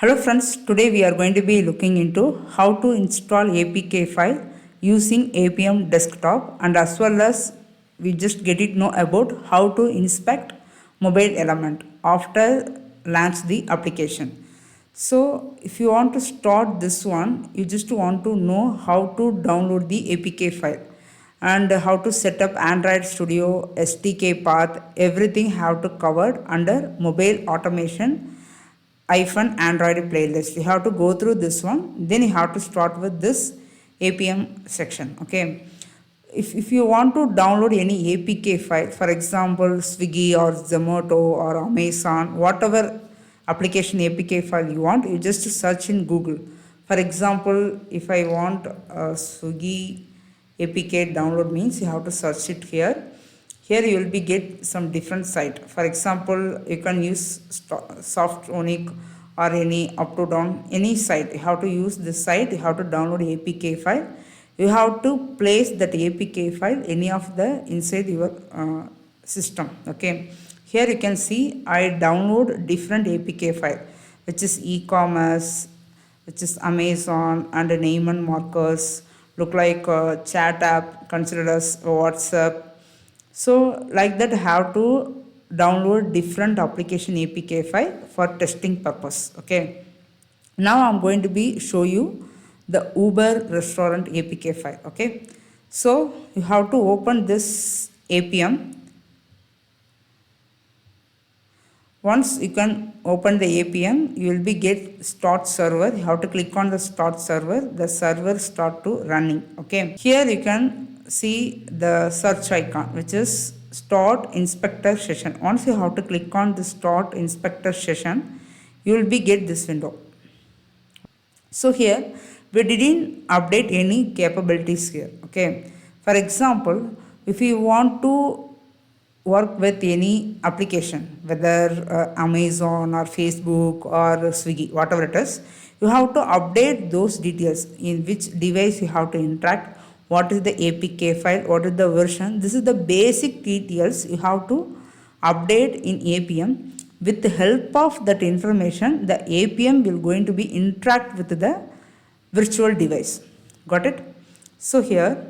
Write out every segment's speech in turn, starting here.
Hello friends, today we are going to be looking into how to install APK file using Appium desktop, and as well as we just get it know about how to inspect mobile element after launch the application. So if you want to start this one, you just want to know how to download the APK file and how to set up Android Studio, SDK path, everything have to covered under mobile automation Android playlist. You have to go through this one, then you have to start with this APM section. Okay, if you want to download any APK file, for example Swiggy or Zomato or Amazon, whatever application APK file you want, you just search in Google. For example, if I want Swiggy APK download, means you have to search it here. Here you will be get some different site. For example, you can use Softonic or any up to down, any site. You have to use this site. You have to download APK file. You have to place that APK file any of the inside your system. Okay. Here you can see I download different APK file, which is e-commerce, which is Amazon, and name and markers, look like chat app, considered as WhatsApp. So like that, have to download different application APK file for testing purpose. Okay. Now I'm going to be show you the Uber restaurant APK file. Okay. So you have to open this Appium. Once you can open the Appium, you will be get start server. You have to click on the start server. The server start to running. Okay. Here you can see the search icon, which is start inspector session. Once you have to click on the start inspector session, you will be get this window. So here we didn't update any capabilities here. Okay, for example, if you want to work with any application, whether Amazon or Facebook or Swiggy, whatever it is, you have to update those details, in which device you have to interact, what is the APK file, what is the version. This is the basic details you have to update in Appium. With the help of that information, the Appium will going to be interact with the virtual device. Got it? So here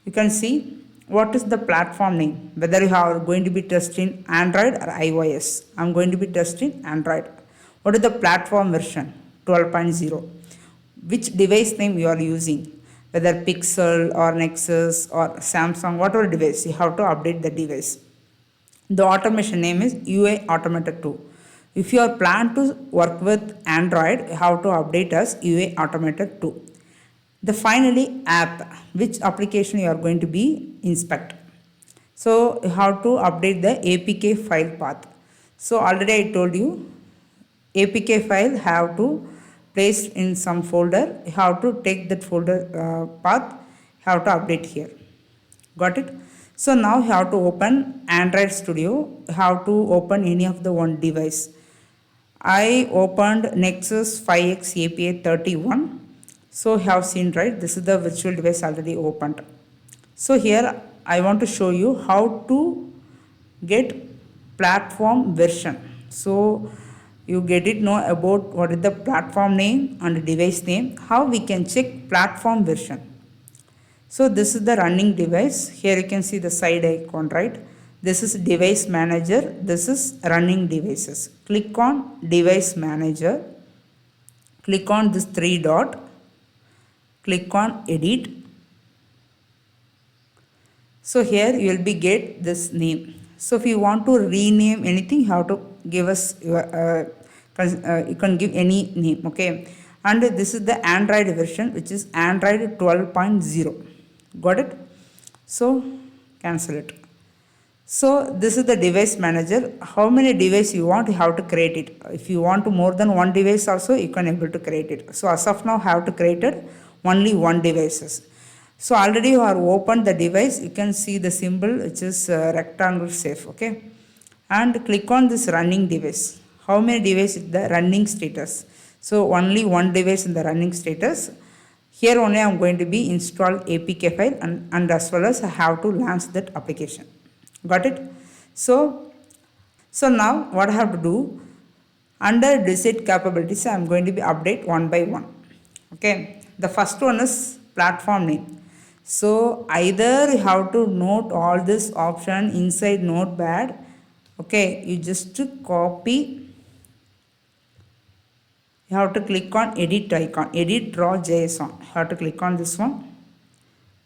you can see what is the platform name, whether you are going to be testing Android or iOS. I'm going to be testing Android. What is the platform version? 12.0. Which device name you are using, whether Pixel or Nexus or Samsung, whatever device, you have to update the device. The automation name is UA Automator 2. If you are plan to work with Android, you have to update as UA Automator 2. The finally app, which application you are going to be inspect. So you have to update the APK file path. So already I told you, APK file have to place in some folder. You have to take that folder path, have to update here. Got it? So now you have to open Android Studio. You have to open any of the one device. I opened Nexus 5X API 31. So you have seen, right? This is the virtual device already opened. So here I want to show you how to get platform version. So you get it know about what is the platform name and device name, how we can check platform version. So this is the running device. Here you can see the side icon, right? This is device manager. This is running devices. Click on device manager. Click on this three dot. Click on edit. So here you will be get this name. So if you want to rename anything, you have to give us your, you can give any name. Okay. And this is the Android version, which is Android 12.0. Got it? So cancel it. So this is the device manager. How many devices you want, you have to create it. If you want more than one device also, you can able to create it. So as of now, have to create it only one devices. So already you are opened the device. You can see the symbol, which is rectangle safe. Okay. And click on this running device. How many devices the running status? So only one device in the running status. Here only I am going to be install APK file, and as well as I have to launch that application. Got it? So now what I have to do, Under disaggregate capabilities, I am going to be update one by one. Okay, the first one is platform name. So either you have to note all this option inside notepad. Okay, you just copy. You have to click on edit icon, edit draw JSON. You have to click on this one.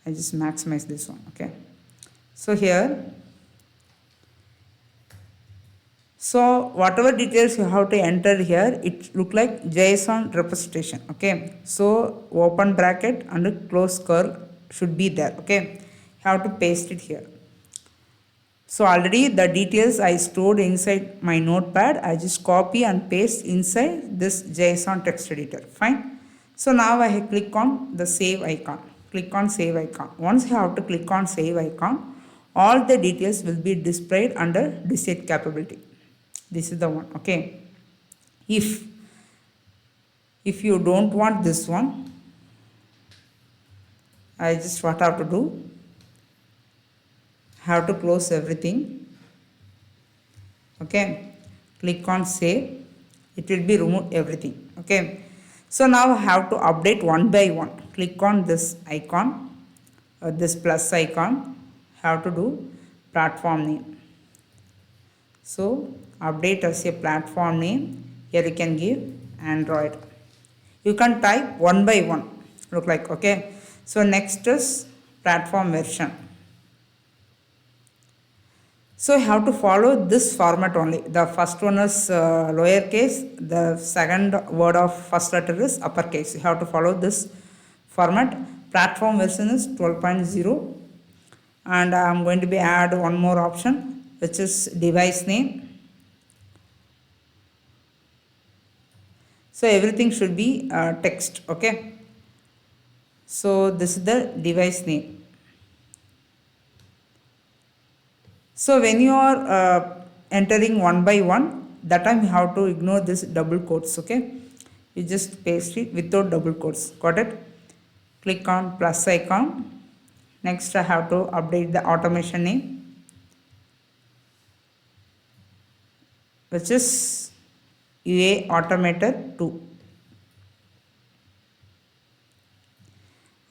I just maximize this one. Okay, so here, so whatever details you have to enter here, it look like JSON representation. Okay, so open bracket and close curl should be there. Okay, you have to paste it here. So already the details I stored inside my notepad, I just copy and paste inside this JSON text editor. Fine. So now I click on the save icon. Click on save icon. Once you have to click on save icon, all the details will be displayed under disaggregate capability. This is the one. Okay, if you don't want this one, I just what I have to do, have to close everything. Okay, click on save, it will be removed everything. Okay, so now I have to update one by one. Click on this icon, this plus icon, have to do platform name. So update as a platform name. Here you can give Android. You can type one by one, look like. Okay, so next is platform version. So you have to follow this format only. The first one is lowercase, the second word of first letter is uppercase. You have to follow this format. Platform version is 12.0, and I am going to be add one more option, which is device name. So everything should be text. Okay, so this is the device name. So when you are entering one by one, that time you have to ignore this double quotes. Okay, you just paste it without double quotes. Got it? Click on plus icon. Next I have to update the automation name, which is UA Automator 2,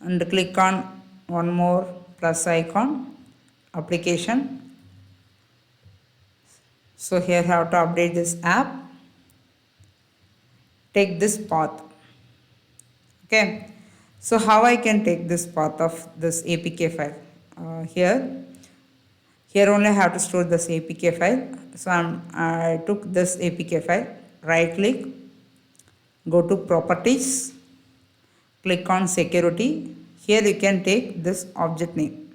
and click on one more plus icon, application. So here I have to update this app. Take this path. Okay, so how I can take this path of this APK file? Here only I have to store this APK file. So I took this APK file, right click, go to properties, click on security. Here you can take this object name.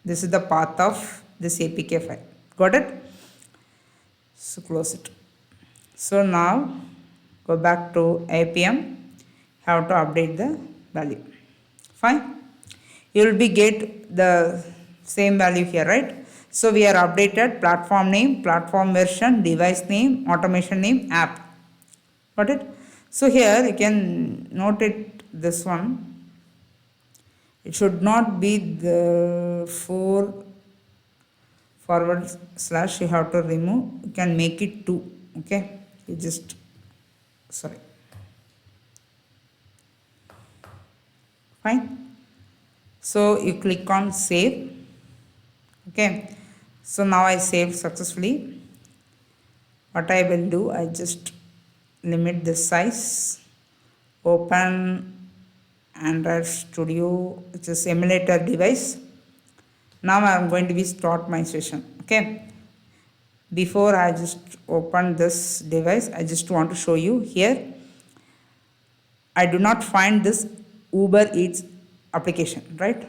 This is the path of this APK file. Got it? So close it. So now go back to Appium. Have to update the value. Fine. You will be get the same value here, right? So we are updated platform name, platform version, device name, automation name, app. Got it? So here you can note it, this one. It should not be the 4 forward slash, you have to remove. You can make it 2. Okay, you just, sorry. Fine. So you click on save. Okay, so now I saved successfully. What I will do, I just limit this size, open Android Studio, which is emulator device. Now I am going to be start my session. Okay, before I just open this device, I just want to show you here. I do not find this Uber Eats application, right?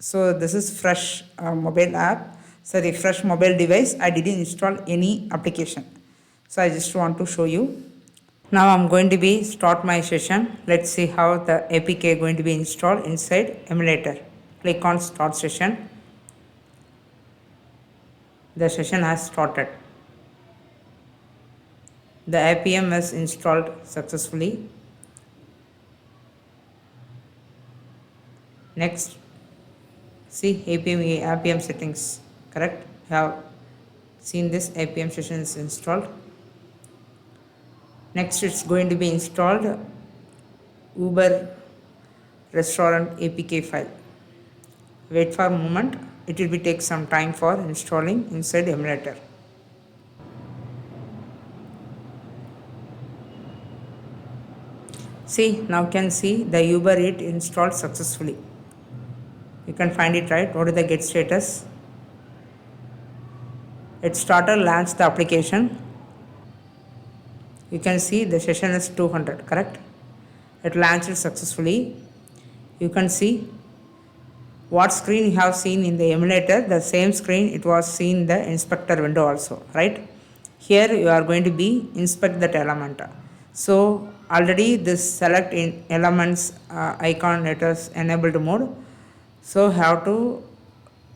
So this is fresh mobile app. Sorry, fresh mobile device. I didn't install any application. So I just want to show you. Now I'm going to be start my session. Let's see how the APK going to be installed inside emulator. Click on start session. The session has started. The Appium is installed successfully. Next, see Appium settings, correct? Have seen this Appium session is installed. Next, it's going to be installed Uber restaurant APK file. Wait for a moment. It will be take some time for installing inside emulator. See, now you can see the Uber Eats installed successfully. You can find it, right? What is the get status? It started, launched the application. You can see the session is 200, correct? It launched successfully. You can see what screen you have seen in the emulator, the same screen it was seen in the inspector window also, right? Here you are going to be inspect that element. So already this select in elements icon it is enabled mode. So have to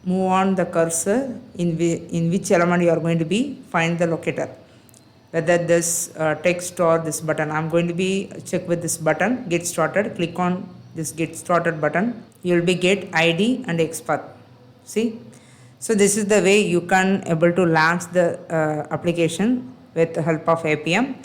move on the cursor in which element you are going to be find the locator, whether this text or this button. I'm going to be check with this button, get started. Click on this get started button. You will be get ID and XPath. See, so this is the way you can able to launch the application with the help of Appium.